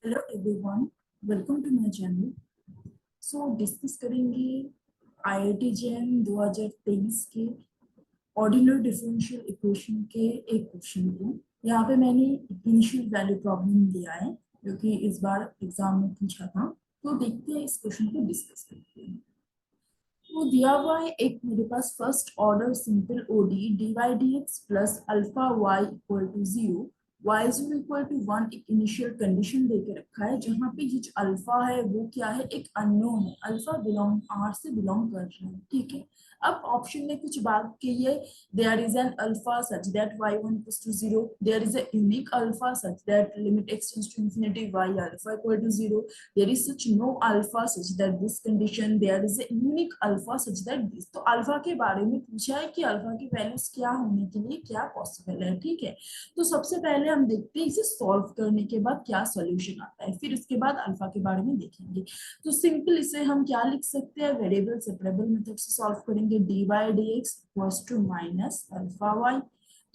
Hello everyone, welcome to my channel. So discuss करेंगे IIT JEE 2023 के ordinary differential equation के एक question को। यहाँ पे मैंने इनिशियल वैल्यू प्रॉब्लम दिया है जो कि इस बार एग्जाम में पूछा था। तो देखते हैं, इस क्वेश्चन को डिस्कस करते हैं। तो दिया हुआ है एक मेरे पास first order simple ODE d y d x plus alpha y equal to zero, y zero equal to one, एक इनिशियल कंडीशन देके रखा है जहां पे ये जो अल्फा है वो क्या है, एक अननोन है। अल्फा बिलोंग आर से बिलोंग कर रहा है, ठीक है। अब ऑप्शन में कुछ बात की है, there is an alpha such that y one equal to zero, there is a unique alpha such that limit x tends to infinity y alpha equal to zero, there is such no alpha such that this condition, there is a unique alpha such that this। तो alpha के बारे में पूछा है कि alpha की values क्या होने के लिए क्या पॉसिबल है, ठीक है। तो सबसे पहले हम देखते हैं इसे सॉल्व करने के बाद क्या सॉल्यूशन आता है, फिर उसके बाद अल्फा के बारे में देखेंगे। तो सिंपल इसे हम क्या लिख सकते हैं, वेरिएबल सेपरेबल मेथड से सॉल्व करेंगे। D y d x equals to minus alpha y,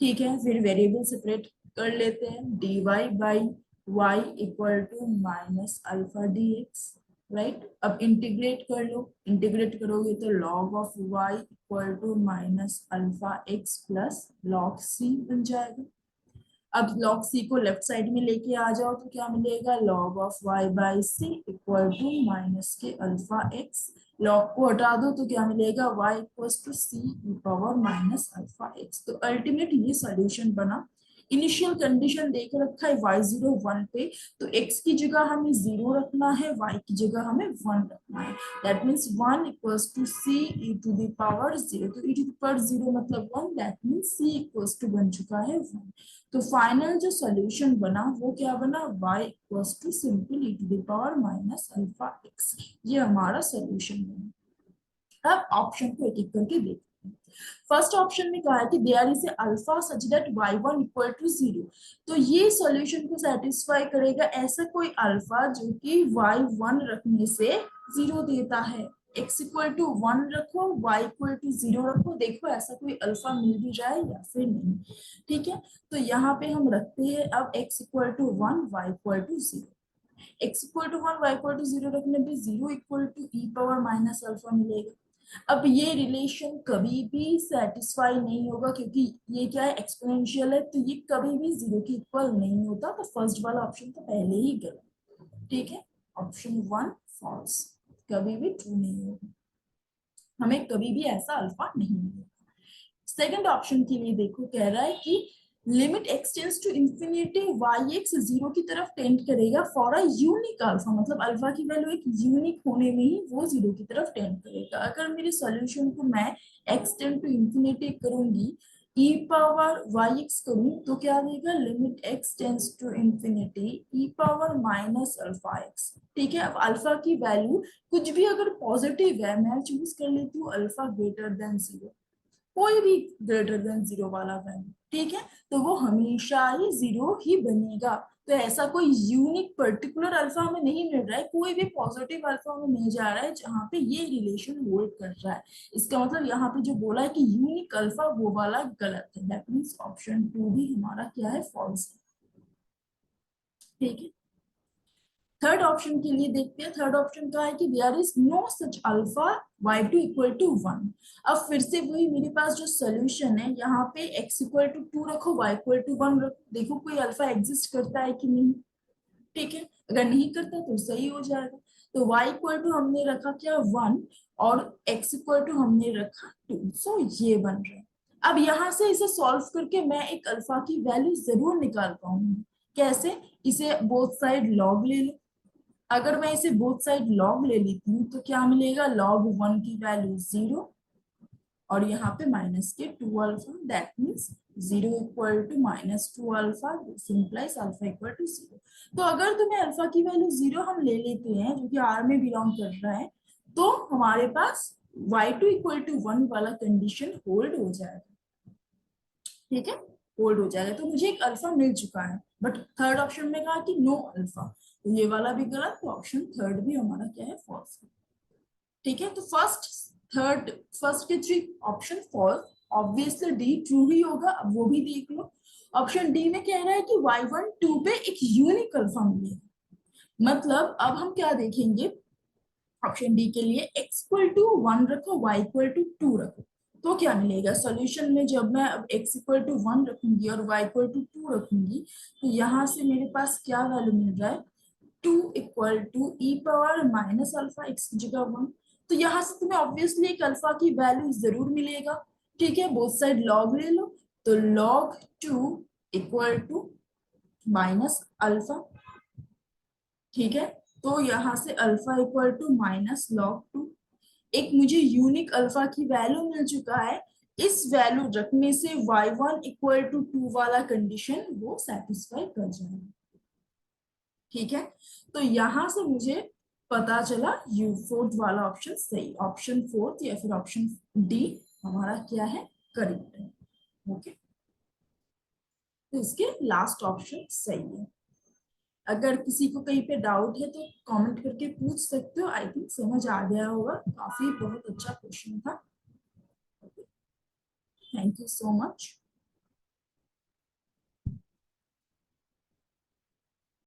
ठीक है। फिर वेरिएबल सेपरेट कर लेते हैं, d y by y equal to minus alpha d x, right. अब इंटीग्रेट कर लो, इंटीग्रेट करोगे तो log of y equal to minus alpha x plus log c बन जाएगा। अब log c को लेफ्ट साइड में लेके आ जाओ तो क्या मिलेगा, log of y by c equal to minus के अल्फा एक्स। log को हटा दो तो क्या मिलेगा, y equal to c power minus alpha x. तो अल्टीमेट ये सॉल्यूशन बना। इनिशियल कंडीशन देख रखा है y0 1 पे, तो x की जगह हमें 0 रखना है, y की जगह हमें 1 रखना है। That means 1 equals to c e to the power 0। तो e टू द पावर 0 मतलब 1, that means c equals to बन चुका है 1। तो फाइनल जो सॉल्यूशन बना वो क्या बना, y equals to simple e to the power minus alpha x। ये हमारा सॉल्यूशन बना। अब ऑप्शन को एक एक करके देखते हैं। फर्स्ट ऑप्शन में कहा है कि there is a alpha such that y1 equal to 0। तो ये सॉल्यूशन को सेटिस्फाई करेगा ऐसा कोई अल्फा जो कि y1 रखने से 0 देता है। x इक्वल टू 1 रखो, y इक्वल टू 0 रखो, देखो ऐसा कोई अल्फा मिल भी जाए या फिर नहीं, ठीक है। तो यहाँ पे हम रखते हैं अब x equal to 1, y equal to 0। x equal to 1, y equal to 0 रखने पे 0 equal to e power minus alpha मिलेगा। अब ये रिलेशन कभी भी सेटिस्फाई नहीं होगा क्योंकि ये क्या है, एक्सपोनेंशियल है, तो ये कभी भी 0 के इक्वल नहीं होता। तो फर्स्ट वाला ऑप्शन तो पहले ही गलत, ठीक है। ऑप्शन 1 फॉल्स, कभी भी ट्रू नहीं होगा, हमें कभी भी ऐसा अल्फा नहीं मिलेगा। सेकंड ऑप्शन के लिए देखो, कह रहा है कि limit x tends to infinity y x 0 की तरफ टेंड करेगा फॉर अ यूनिक अल्फा, मतलब अल्फा की वैल्यू एक यूनिक होने में ही वो 0 की तरफ टेंड करेगा। अगर मेरे सॉल्यूशन को मैं एक्स टेंड टू इंफिनिटी करूंगी, e पावर वाई एक्स करूं तो क्या देगा, limit x tends to infinity e power minus alpha x, ठीक है। अब अल्फा की वैल्यू कुछ भी अगर पॉजिटिव है, मैं चूज कर लेती हूँ अल्फा ग्रेटर देन 0, कोई भी ग्रेटर देन 0 वाला वैल्यू, ठीक है, तो वो हमेशा ही 0 ही बनेगा। तो ऐसा कोई यूनिक पर्टिकुलर अल्फा हमें नहीं मिल रहा है, कोई भी पॉजिटिव अल्फा हमें मिल जा रहा है जहां पे ये रिलेशन होल्ड कर रहा है। इसका मतलब यहाँ पे जो बोला है कि यूनिक अल्फा, वो वाला गलत है। दैट मीन्स ऑप्शन 2 भी हमारा क्या है, फॉल्स है, ठीक है। थर्ड ऑप्शन के लिए देखते हैं। थर्ड ऑप्शन का है कि there is no such alpha y2 equal to 1। अब फिर से वही मेरे पास जो सोल्यूशन है, यहाँ पे x इक्वल टू 2 रखो, y इक्वल टू 1 रखो, देखो कोई अल्फा एग्जिस्ट करता है कि नहीं, ठीक है। अगर नहीं करता तो सही हो जाएगा। तो y इक्वल टू हमने रखा क्या, 1, और x इक्वल टू हमने रखा 2। सो ये बन रहा है। अब यहां से इसे सॉल्व करके मैं एक अल्फा की वैल्यू जरूर निकाल पाऊंगी। कैसे, इसे बोथ साइड लॉग ले लो। अगर मैं इसे बोथ साइड लॉग ले लेती हूँ तो क्या मिलेगा, log 1 की वैल्यू 0 और यहाँ पे माइनस के 2 alpha, that means 0 equal to minus 2 alpha, simplify alpha equal to 0। तो अगर तुम्हें अल्फा की वैल्यू 0 हम ले लेते हैं जो कि आर में बिलोंग कर रहा है, तो हमारे पास y2 इक्वल टू 1 वाला कंडीशन होल्ड हो जाएगा, ठीक है, होल्ड हो जाएगा। तो मुझे एक अल्फा मिल चुका है, बट थर्ड ऑप्शन में कहा कि नो अल्फा, तो ये वाला भी गलत, तो ऑप्शन थर्ड भी हमारा क्या है, फॉल्स है, ठीक है। तो फर्स्ट के three option false, obviously D true ही होगा। अब वो भी देख लो, ऑप्शन डी में कह रहा है कि y1 2 पे एक यूनिक अल्फा मिलेगा। मतलब अब हम क्या देखेंगे, ऑप्शन डी के लिए x इक्वल टू 1 रखो, y इक्वल टू 2 रखो, तो क्या मिलेगा सॉल्यूशन में। जब मैं अब x इक्वल टू 1 रखूंगी और y इक्वल टू 2 रखूंगी, तो यहाँ से मेरे पास क्या वैल्यू मिल रहा है, 2 equal to e power minus alpha x की जगह 1। तो यहाँ से तुम्हें ऑब्वियसली एक अल्फा की वैल्यू जरूर मिलेगा। ठीक है, बोथ साइड लॉग ले लो, तो log 2 equal to minus alpha. ठीक है, तो यहाँ से alpha equal to minus log 2। एक मुझे यूनिक अल्फा की वैल्यू मिल चुका है। इस वैल्यू रखने से y1 इक्वल टू 2 वाला कंडीशन वो सेटिस्फाई कर जाएगा। ठीक है, तो यहां से मुझे पता चला यू फोर्थ वाला ऑप्शन सही, ऑप्शन फोर्थ या फिर ऑप्शन डी हमारा क्या है, करेक्ट है। ओके, तो इसके लास्ट ऑप्शन सही है। अगर किसी को कहीं पे डाउट है तो कमेंट करके पूछ सकते हो। आई थिंक समझ आ गया होगा, काफी बहुत अच्छा क्वेश्चन था। Thank you so much.